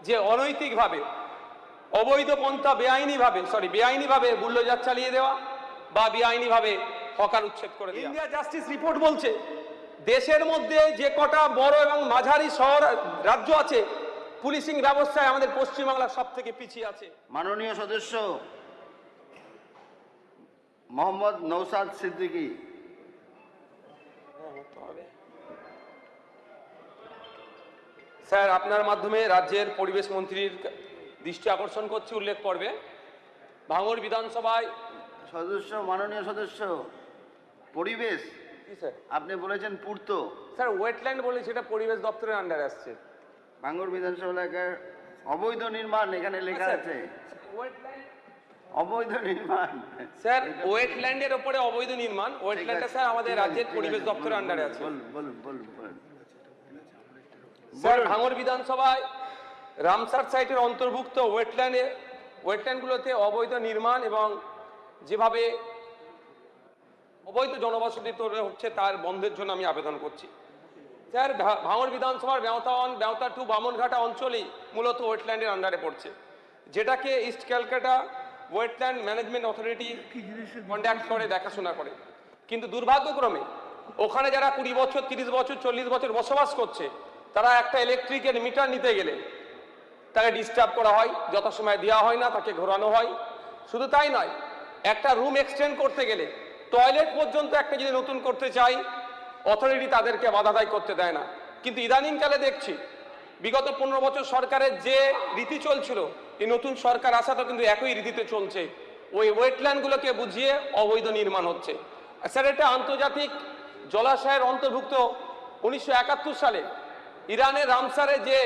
যে অনৈতিকভাবে অবৈধ পন্থা বেআইনিভাবে বুল্ডোজার চালিয়ে দেওয়া বা বেআইনিভাবে হকার উচ্ছেদ করে দেওয়া। ইন্ডিয়া জাস্টিস রিপোর্ট বলছে দেশের মধ্যে যে কটা বড় এবং মাঝারি শহর রাজ্য আছে পুলিশিং ব্যবস্থায় আমাদের পশ্চিমবাংলা সব থেকে পিছিয়ে আছে। মাননীয় সদস্য মোহাম্মদ নওশাদ সিদ্দিকী। স্যার, আপনার মাধ্যমে রাজ্যের পরিবেশ মন্ত্রীর দৃষ্টি আকর্ষণ করছি উল্লেখ পর্বে ভাঙড় বিধানসভায় মাননীয় সদস্য পরিবেশ কি স্যার আপনি বলেছেন পূর্ত। স্যার ওয়েটল্যান্ড বলে সেটা পরিবেশ দপ্তরের আন্ডারে আসছে। ভাঙড় বিধানসভা এলাকার অবৈধ নির্মাণ এখানে লেখা আছে। অবৈধ নির্মাণ স্যার ওয়েটল্যান্ডের ওপরে অবৈধ নির্মাণ ওয়েটল্যান্ডটা স্যার আমাদের রাজ্যের পরিবেশ দপ্তরের আন্ডারে আছে। বলুন। স্যার ভাঙড় বিধানসভায় রামসার সাইটের অন্তর্ভুক্ত ওয়েটল্যান্ডগুলোতে অবৈধ নির্মাণ এবং যেভাবে অবৈধ জনবসতি তৈরি হচ্ছে তার বন্ধের জন্য আমি আবেদন করছি। স্যার ভাঙড় বিধানসভার বেওতা টু বামনঘাটা অঞ্চলেই মূলত ওয়েটল্যান্ডের আন্ডারে পড়ছে, যেটাকে east Calcutta wetland management authority conduct করে দেখাশোনা করে। কিন্তু দুর্ভাগ্যক্রমে ওখানে যারা 20 বছর 30 বছর 40 বছর বসবাস করছে তারা একটা ইলেকট্রিকের মিটার নিতে গেলে তাকে ডিস্টার্ব করা হয়, যথাসময় দেওয়া হয় না, তাকে ঘোরানো হয়। শুধু তাই নয়, একটা রুম এক্সটেন্ড করতে গেলে টয়লেট পর্যন্ত একটা যদি নতুন করতে চাই অথরিটি তাদেরকে বাধা দায় করতে দেয় না। কিন্তু ইদানিংকালে দেখছি বিগত 15 বছর সরকারের যে রীতি চলছিল এই নতুন সরকার আসাতেও কিন্তু একই রীতিতে চলছে। ওই ওয়েটল্যান্ডগুলোকে বুঝিয়ে অবৈধ নির্মাণ হচ্ছে। স্যার এটা আন্তর্জাতিক জলাশয়ের অন্তর্ভুক্ত 1971 সালে ইরানের রামসারে যে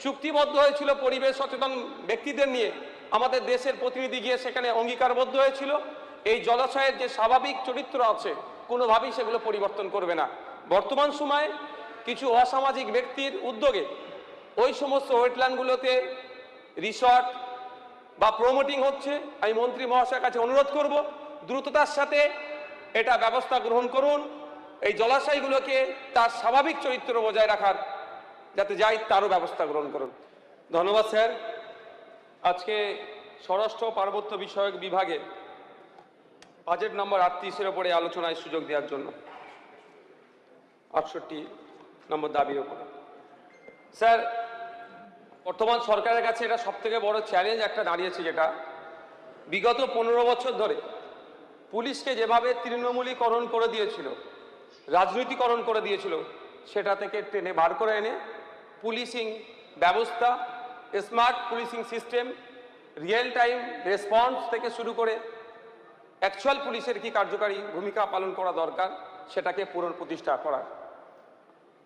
চুক্তিবদ্ধ হয়েছিল পরিবেশ সচেতন ব্যক্তিদের নিয়ে, আমাদের দেশের প্রতিনিধি গিয়ে সেখানে অঙ্গীকারবদ্ধ হয়েছিল এই জলাশয়ের যে স্বাভাবিক চরিত্র আছে কোনোভাবেই সেগুলো পরিবর্তন করবে না। বর্তমান সময়ে কিছু অসামাজিক ব্যক্তির উদ্যোগে ওই সমস্ত ওয়েটল্যান্ডগুলোতে রিসর্ট বা প্রমোটিং হচ্ছে। আমি মন্ত্রী মহাশয়ের কাছে অনুরোধ করব দ্রুততার সাথে এটা ব্যবস্থা গ্রহণ করুন, এই জলাশয়গুলোকে তার স্বাভাবিক চরিত্র বজায় রাখার যাতে যাই তারও ব্যবস্থা গ্রহণ করুন। ধন্যবাদ স্যার। আজকে স্বরাষ্ট্র পার্বত্য বিষয়ক বিভাগে বাজেট নম্বর 38-এর ওপরে আলোচনায় সুযোগ দেওয়ার জন্য 68 নম্বর দাবির ওপরে। স্যার বর্তমান সরকারের কাছে এটা সবথেকে বড় চ্যালেঞ্জ একটা দাঁড়িয়েছে, যেটা বিগত 15 বছর ধরে পুলিশকে যেভাবে তৃণমূলীকরণ করে দিয়েছিল, রাজনীতিকরণ করে দিয়েছিল, সেটা থেকে টেনে বার করে এনে পুলিশিং ব্যবস্থা, smart policing system, real time response থেকে শুরু করে অ্যাকচুয়াল পুলিশের কি কার্যকারী ভূমিকা পালন করা দরকার সেটাকে পুনঃপ্রতিষ্ঠা করা।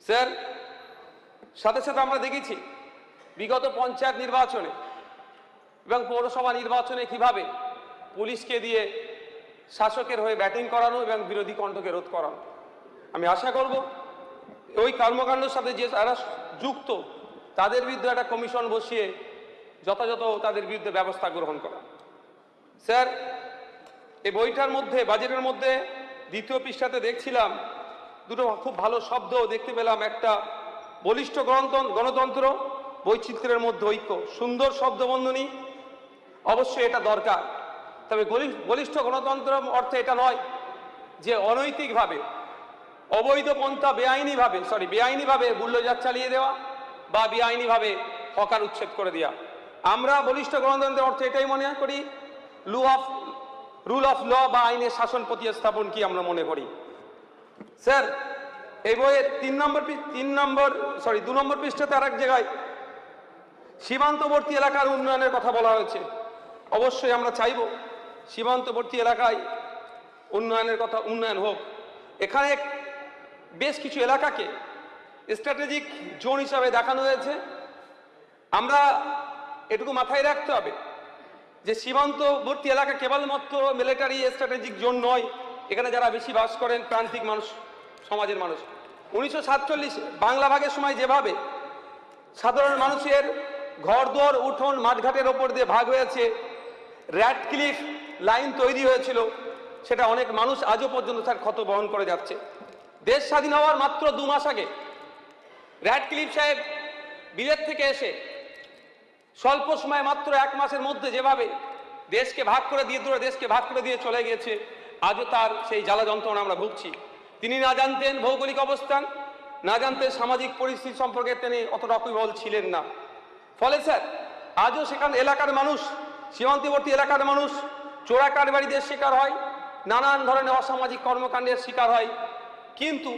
স্যার সাথে সাথে আমরা দেখেছি বিগত পঞ্চায়েত নির্বাচনে এবং পৌরসভা নির্বাচনে কিভাবে পুলিশকে দিয়ে শাসকের হয়ে ব্যাটিং করানো এবং বিরোধী কণ্ঠকে রোধ করানো। আমি আশা করব ওই কর্মকাণ্ডের সাথে যে যারা যুক্ত তাদের বিরুদ্ধে একটা কমিশন বসিয়ে যথাযথ তাদের বিরুদ্ধে ব্যবস্থা গ্রহণ করা। স্যার এই বইটার মধ্যে বাজেটের মধ্যে দ্বিতীয় পৃষ্ঠাতে দেখছিলাম দুটো খুব ভালো শব্দ দেখতে পেলাম, একটা বলিষ্ঠ গণতন্ত্র, বৈচিত্র্যের মধ্যে ঐক্য। সুন্দর শব্দবন্ধনী, অবশ্যই এটা দরকার। তবে বলিষ্ঠ গণতন্ত্র অর্থে এটা নয় যে অনৈতিকভাবে অবৈধ পন্থা বেআইনিভাবে বুল্ডোজার চালিয়ে দেওয়া বা বেআইনিভাবে হকার উচ্ছেদ করে দেওয়া। আমরা বলিষ্ঠ গণতন্ত্রের অর্থে এটাই মনে করি রুল অফ ল বা আইনের শাসন প্রতিস্থাপন কি আমরা মনে করি। স্যার এই বইয়ের 2 নম্বর পৃষ্ঠাতে আর এক জায়গায় সীমান্তবর্তী এলাকার উন্নয়নের কথা বলা হয়েছে। অবশ্যই আমরা চাইব সীমান্তবর্তী এলাকায় উন্নয়ন হোক। এখানে বেশ কিছু এলাকাকে স্ট্র্যাটেজিক জোন হিসাবে দেখানো হয়েছে। আমরা এটুকু মাথায় রাখতে হবে যে সীমান্তবর্তী এলাকা কেবলমাত্র মিলিটারি স্ট্র্যাটেজিক জোন নয়, এখানে যারা বেশি বাস করেন প্রান্তিক মানুষ, সমাজের মানুষ। 1947 বাংলা ভাগের সময় যেভাবে সাধারণ মানুষের ঘরদোর উঠোন মাঠঘাটের ওপর দিয়ে ভাগ হয়েছে, র্যাডক্লিফ লাইন তৈরি হয়েছিল, সেটা অনেক মানুষ আজও পর্যন্ত তার ক্ষত বহন করে যাচ্ছে। দেশ স্বাধীন হওয়ার মাত্র 2 মাস আগে র্যাডক্লিফ সাহেব বিলেত থেকে এসে স্বল্প সময়ে মাত্র 1 মাসের মধ্যে যেভাবে দেশকে ভাগ করে দিয়ে চলে গিয়েছে, আজও তার সেই জ্বালা যন্ত্রণা আমরা ভুগছি। তিনি না জানতেন ভৌগোলিক অবস্থান, না জানতেন সামাজিক পরিস্থিতি সম্পর্কে তিনি অতটা ওয়াকিবহাল ছিলেন না। ফলে স্যার আজও সেখানে এলাকার মানুষ, সীমান্তবর্তী এলাকার মানুষ চোরা কারবারিদের শিকার হয়, নানান ধরনের অসামাজিক কর্মকাণ্ডের শিকার হয়, কিন্তু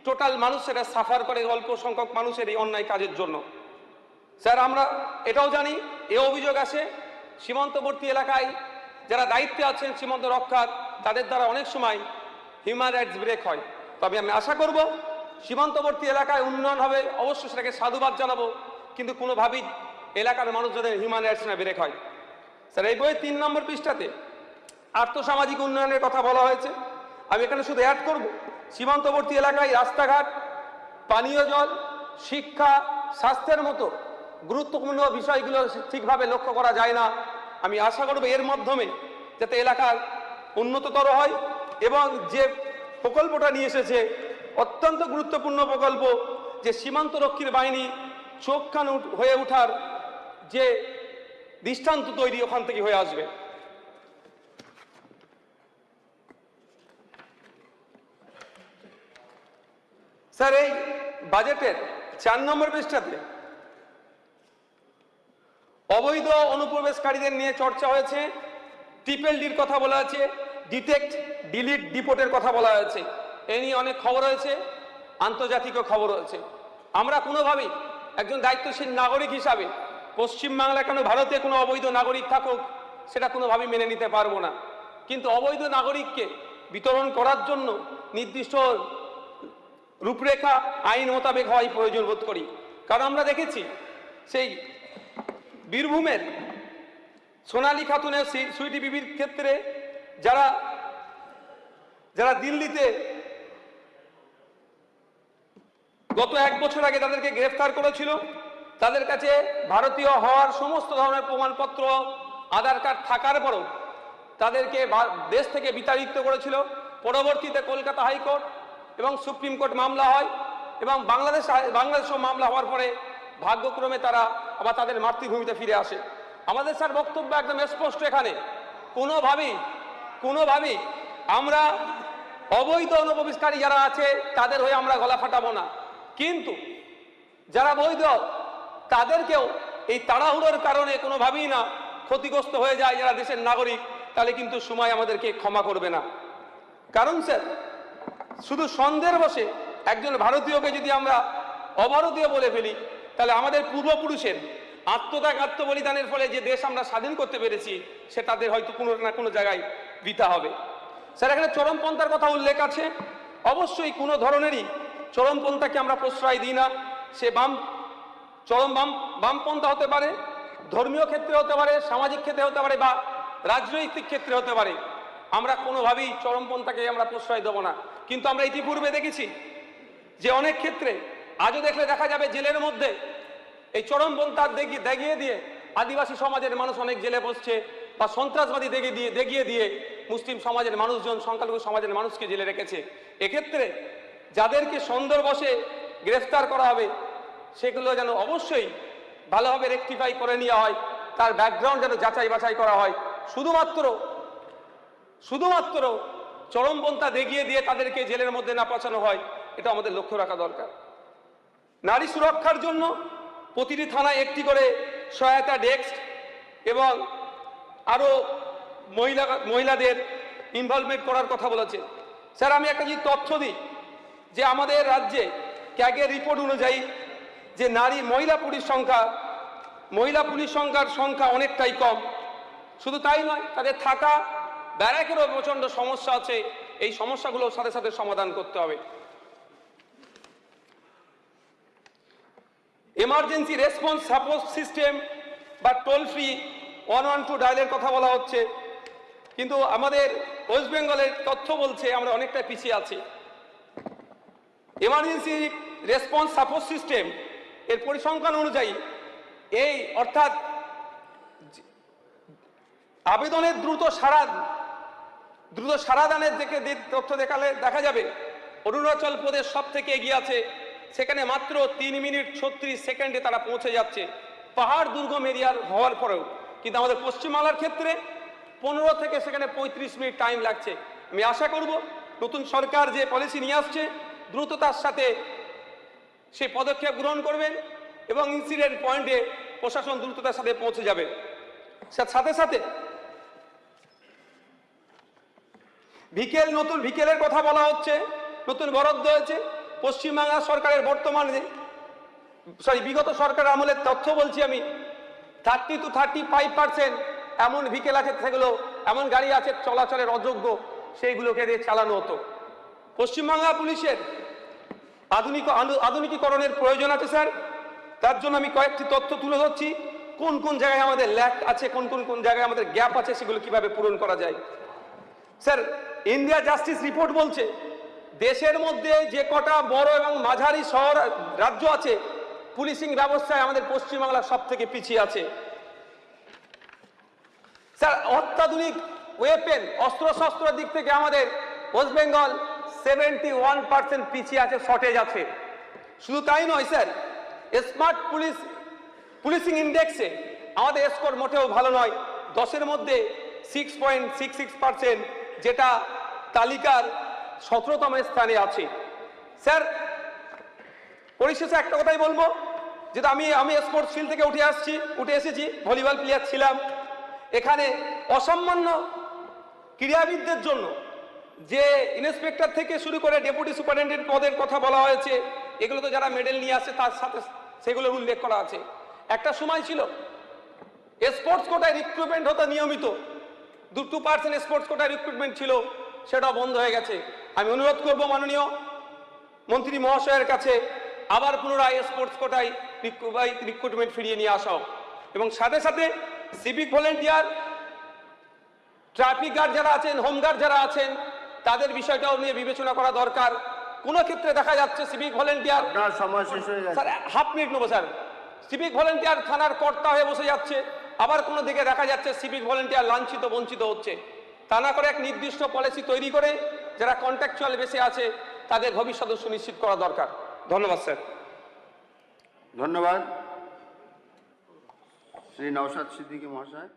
টোটাল মানুষেরা সাফার করে অল্প সংখ্যক মানুষের এই অন্যায় কাজের জন্য। স্যার আমরা এটাও জানি, এ অভিযোগ আসে সীমান্তবর্তী এলাকায় যারা দায়িত্বে আছেন সীমান্ত রক্ষার, তাদের দ্বারা অনেক সময় হিউম্যান রাইটস ব্রেক হয়। তবে আমি আশা করব সীমান্তবর্তী এলাকায় উন্নয়ন হবে, অবশ্যই সেটাকে সাধুবাদ জানাবো, কিন্তু কোনোভাবেই এলাকার মানুষ যাদের হিউম্যান রাইটস না ব্রেক হয়। স্যার এই বইয়ের 3 নম্বর পৃষ্ঠাতে আর্থসামাজিক উন্নয়নের কথা বলা হয়েছে। আমি এখানে শুধু অ্যাড করব, সীমান্তবর্তী এলাকায় রাস্তাঘাট, পানীয় জল, শিক্ষা, স্বাস্থ্যের মতো গুরুত্বপূর্ণ বিষয়গুলো ঠিকভাবে লক্ষ্য করা যায় না। আমি আশা করব এর মাধ্যমে যাতে এলাকার উন্নততর হয়, এবং যে প্রকল্পটা নিয়ে এসেছে অত্যন্ত গুরুত্বপূর্ণ প্রকল্প, যে সীমান্তরক্ষীর বাহিনী চোখ কান হয়ে ওঠার যে দৃষ্টান্ত তৈরি ওখান থেকে হয়ে আসবে। স্যার এই বাজেটের 4 নম্বর পৃষ্ঠাতে অবৈধ অনুপ্রবেশকারীদের নিয়ে চর্চা হয়েছে, ট্রিপল ডির কথা বলা আছে, ডিটেক্ট ডিলিট ডিপোর্টের কথা বলা হয়েছে। এ নিয়ে অনেক খবর হয়েছে, আন্তর্জাতিকও খবর হয়েছে। আমরা কোনোভাবেই একজন দায়িত্বশীল নাগরিক হিসাবে পশ্চিমবাংলায় কেন ভারতে কোনো অবৈধ নাগরিক থাকুক সেটা কোনোভাবেই মেনে নিতে পারবো না। কিন্তু অবৈধ নাগরিককে বিতরণ করার জন্য নির্দিষ্ট রূপরেখা আইন মোতাবেক হওয়াই প্রয়োজন বোধ করি। কারণ আমরা দেখেছি সেই বীরভূমের সোনালী খাতুনের সুইটি বিবির ক্ষেত্রে যারা দিল্লিতে গত 1 বছর আগে তাদেরকে গ্রেফতার করেছিল, তাদের কাছে ভারতীয় হওয়ার সমস্ত ধরনের প্রমাণপত্র, আধার কার্ড থাকার পরও তাদেরকে দেশ থেকে বিতাড়িত করেছিল। পরবর্তীতে কলকাতা হাইকোর্ট এবং সুপ্রিম কোর্ট মামলা হয়, এবং বাংলাদেশও মামলা হওয়ার পরে ভাগ্যক্রমে তারা আবার তাদের মাতৃভূমিতে ফিরে আসে। আমাদের স্যার বক্তব্য একদম স্পষ্ট, এখানে কোনোভাবেই আমরা অবৈধ অনুপ্রবেশকারী যারা আছে তাদের হয়ে আমরা গলা ফাটাবো না, কিন্তু যারা বৈধ তাদেরকেও এই তাড়াহুড়োর কারণে কোনোভাবেই না ক্ষতিগ্রস্ত হয়ে যায় যারা দেশের নাগরিক, তাহলে কিন্তু সময় আমাদেরকে ক্ষমা করবে না। কারণ স্যার শুধু সন্দেহের বশে একজন ভারতীয়কে যদি আমরা অভারতীয় বলে ফেলি, তাহলে আমাদের পূর্বপুরুষের আত্মত্যাগ আত্মবলিদানের ফলে যে দেশ আমরা স্বাধীন করতে পেরেছি সে তাদের হয়তো কোনো না কোনো জায়গায় বৃথা হবে। স্যার এখানে চরমপন্থার কথা উল্লেখ আছে। অবশ্যই কোনো ধরনেরই চরমপন্থাকে আমরা প্রশ্রয় দিই না। সে বামপন্থা হতে পারে, ধর্মীয় ক্ষেত্রে হতে পারে, সামাজিক ক্ষেত্রে হতে পারে, বা রাজনৈতিক ক্ষেত্রে হতে পারে। আমরা কোনোভাবেই চরমপন্থাকে আমরা প্রশ্রয় দেব না। কিন্তু আমরা ইতিপূর্বে দেখেছি যে অনেক ক্ষেত্রে আজও দেখলে দেখা যাবে জেলের মধ্যে এই চরমপন্থা দেখিয়ে দিয়ে আদিবাসী সমাজের মানুষ অনেক জেলে বসছে, বা সন্ত্রাসবাদী দেখিয়ে দিয়ে মুসলিম সমাজের মানুষজন, সংখ্যালঘু সমাজের মানুষকে জেলে রেখেছে। এক্ষেত্রে যাদেরকে সন্দেহবশে গ্রেফতার করা হবে সেগুলো যেন অবশ্যই ভালোভাবে রেকটিফাই করে নেওয়া হয়, তার ব্যাকগ্রাউন্ড যেন যাচাই বাছাই করা হয়। শুধুমাত্র চরমপন্থা দেখিয়ে দিয়ে তাদেরকে জেলের মধ্যে না পাঠানো হয়, এটা আমাদের লক্ষ্য রাখা দরকার। নারী সুরক্ষার জন্য প্রতিটি থানায় একটি করে সহায়তা ডেস্ক এবং আরও মহিলাদের ইনভলভমেন্ট করার কথা বলেছে। স্যার আমি একটা যদি তথ্য দিই যে আমাদের রাজ্যে ক্যাগের রিপোর্ট অনুযায়ী যে মহিলা পুলিশ সংখ্যার অনেকটাই কম। শুধু তাই নয়, তাদের থাকা ব্যারাকেরও প্রচণ্ড সমস্যা আছে। এই সমস্যাগুলোর সাথে সাথে সমাধান করতে হবে। এমার্জেন্সি রেসপন্স সাপোর্ট সিস্টেম বা টোল ফ্রি 112 ডায়ালের কথা বলা হচ্ছে, কিন্তু আমাদের ওয়েস্ট বেঙ্গলের তথ্য বলছে আমরা অনেকটা পিছিয়ে আছি। এমার্জেন্সি রেসপন্স সাপোর্ট সিস্টেম এর পরিসংখ্যান অনুযায়ী অর্থাৎ আবেদনের দ্রুত সারাদানের তথ্য দেখালে দেখা যাবে অরুণাচল প্রদেশ সব থেকে এগিয়ে আছে। সেখানে মাত্র 3 মিনিট 36 সেকেন্ডে তারা পৌঁছে যাচ্ছে। পাহাড় দুর্গম এরিয়ার হওয়ার পরেও, কিন্তু আমাদের পশ্চিমবাংলার ক্ষেত্রে 15 থেকে সেখানে 35 মিনিট টাইম লাগছে। আমি আশা করব নতুন সরকার যে পলিসি নিয়ে আসছে দ্রুততার সাথে সেই পদক্ষেপ গ্রহণ করবেন এবং ইনসিডেন্ট পয়েন্টে প্রশাসন দ্রুততার সাথে পৌঁছে যাবে। সাথে সাথে নতুন ভিকেলের কথা বলা হচ্ছে, নতুন বরাদ্দ হয়েছে। পশ্চিমবাংলা সরকারের বর্তমানে বিগত সরকার আমলের তথ্য বলছি আমি, 30 to 35% এমন ভিকেল আছে, সেগুলো এমন গাড়ি আছে চলাচলের অযোগ্য, সেইগুলোকে দিয়ে চালানো হতো। পশ্চিমবাংলা পুলিশের আধুনিকীকরণের প্রয়োজন আছে স্যার। তার জন্য আমি কয়েকটি তথ্য তুলে ধরছি, কোন কোন জায়গায় আমাদের ল্যাক আছে, কোন জায়গায় আমাদের গ্যাপ আছে, সেগুলো কিভাবে পূরণ করা যায়। স্যার, ইন্ডিয়া জাস্টিস রিপোর্ট বলছে দেশের মধ্যে যে কটা বড় এবং মাঝারি শহর রাজ্য আছে, পুলিশিং ব্যবস্থায় আমাদের পশ্চিমবাংলা সব থেকে পিছিয়ে আছে। স্যার, অত্যাধুনিক ওয়েপেন অস্ত্রশস্ত্রের দিক থেকে আমাদের ওয়েস্ট বেঙ্গল 71% পিছিয়ে আছে, শর্টেজ আছে। শুধু তাই নয় স্যার, স্মার্ট পুলিশিং ইন্ডেক্সে আমাদের স্কোর মোটেও ভালো নয়, 10-এর মধ্যে 6.66%, যেটা তালিকার 17তম স্থানে আছে। স্যার, পরিশেষে একটা কথাই বলবো, যেটা আমি স্পোর্টস ফিল্ড থেকে উঠে এসেছি, ভলিবল প্লেয়ার ছিলাম। এখানে অসামান্য ক্রীড়াবিদদের জন্য যে ইন্সপেক্টর থেকে শুরু করে ডেপুটি সুপারিনটেন্ডেন্ট পদের কথা বলা হয়েছে, এগুলো তো যারা মেডেল নিয়ে আসে তার সাথে সেগুলোর উল্লেখ করা আছে। একটা সময় ছিল স্পোর্টস কোটায় রিক্রুটমেন্ট হতো নিয়মিত, 2% স্পোর্টস কোটায় রিক্রুটমেন্ট ছিল, সেটা বন্ধ হয়ে গেছে। আমি অনুরোধ করব মাননীয় মন্ত্রী মহাশয়ের কাছে আবার পুনরায় স্পোর্টস কোটায় রিক্রুটমেন্ট ফিরিয়ে নিয়ে আসা, এবং সাথে সাথে সিভিক ভলেন্টিয়ার, ট্রাফিক গার্ড যারা আছেন, হোমগার্ড যারা আছেন, তাদের বিষয়টাও নিয়ে বিবেচনা করা দরকার। কোনো ক্ষেত্রে দেখা যাচ্ছে সিভিক ভলেন্টিয়ার, আপনার সময় শেষ হয়ে গেছে স্যার হাফ মিনিট নেবো স্যার, সিভিক ভলেন্টিয়ার থানার কর্তা হয়ে বসে যাচ্ছে, আবার কোনো দিকে দেখা যাচ্ছে সিভিক ভলেন্টিয়ার লাঞ্ছিত বঞ্চিত হচ্ছে। তা না করে এক নির্দিষ্ট পলিসি তৈরি করে যারা কন্ট্রাকচুয়াল বেসে আছে তাদের ভবিষ্যৎ সুনিশ্চিত করা দরকার। ধন্যবাদ স্যার। ধন্যবাদ শ্রী নওশাদ সিদ্দিকী মহাশয়।